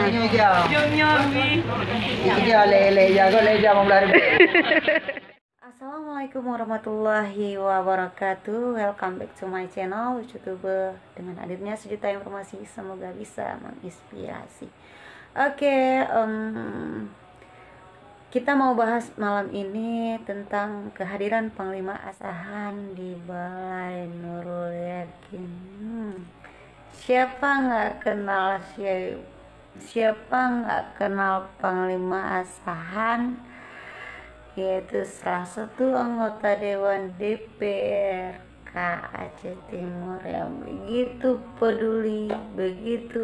Assalamualaikum warahmatullahi wabarakatuh. Welcome back to my channel YouTuber dengan hadirnya sejuta informasi, semoga bisa menginspirasi. Oke, kita mau bahas malam ini tentang kehadiran Panglima Asahan di Balai Nurul Yakin. Siapa nggak kenal Panglima Asahan, yaitu salah satu anggota Dewan DPR Aceh Timur yang begitu peduli, begitu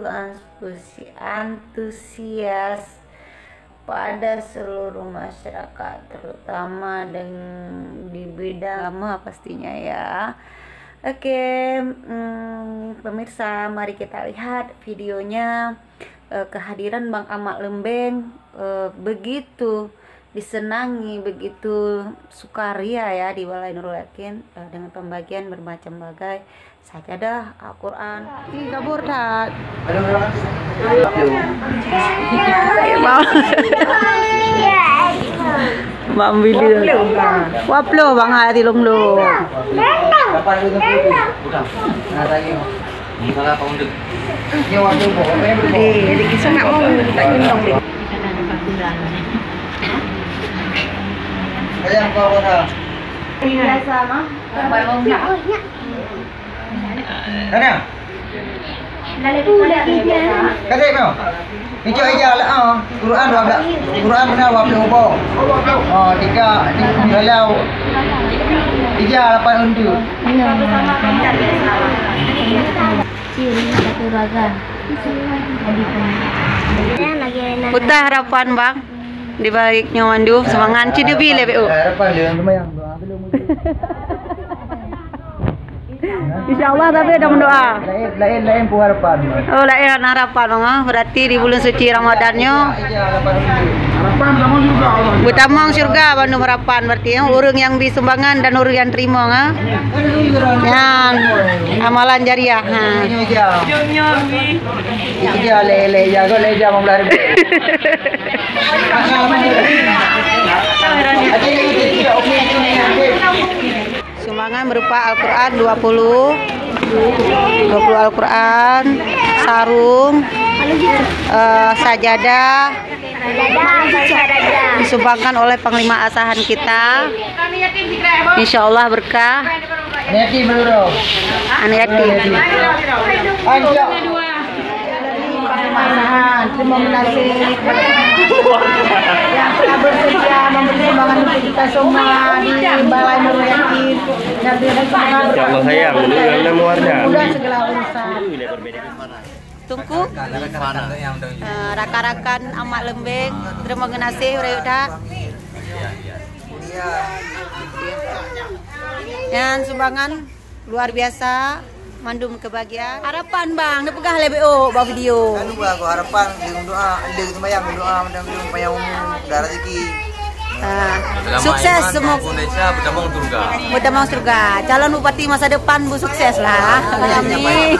antusias pada seluruh masyarakat, terutama di bidang agama pastinya ya. Oke, pemirsa, mari kita lihat videonya. Kehadiran Bang Ahmad Lembeng begitu disenangi, begitu sukaria ya di Balai Nurul Yakin dengan pembagian bermacam bagai sajadah Al-Quran. Ih, kabur dah. Mam bili. Waplo bang hati long. Di kisah nak mau tak gendong deh. Sayang kau dah. Biasa mah. Mana? Kata mau. Hijau aja lah. Quran dua Quran benar 20 ubah. Oh, tiga kalau 38 undur. Putah harapan bang di baliknya mandu semangat cidu bile bu. Harapan dia lumayan belum. Insyaallah tapi ada mendoa. Lain pun harapan. Oh, lain harapan bang. Berarti di bulan suci Ramadannya Harapan sama juga Allah. Butamang surga bandu harapan berarti ya, urang yang disumbangan dan urang yang terima nga. Yang amalan jariah. Iya lele jago leja mau lari. Sumbangan berupa Al-Quran 20 Al-Quran, sarung, sajadah disumbangkan oleh Panglima Asahan kita. Insya Allah berkah. Neti bro. Aneti. Anjak. Asahan terima kasih yang telah bersedia memberi sumbangan untuk kita semua di Balai Nurul Yakin dan berikan semangat. Ya Allah sayang, mudah muarnya. Mudah segala urusan. Tunggu rakan-rakan Ahmad Lembeng, terima kasih Rayuda. Dan sumbangan luar biasa. Mandum kebahagiaan. Harapan bang, dia pegah LBO bawa video. Kan gua harapan dengan doa, ada sembahyang doa mudah-mudahan supaya umum darah rezeki. Sukses semua. Indonesia Mudah-mudahan surga. Calon bupati masa depan bu sukses lah. Amin.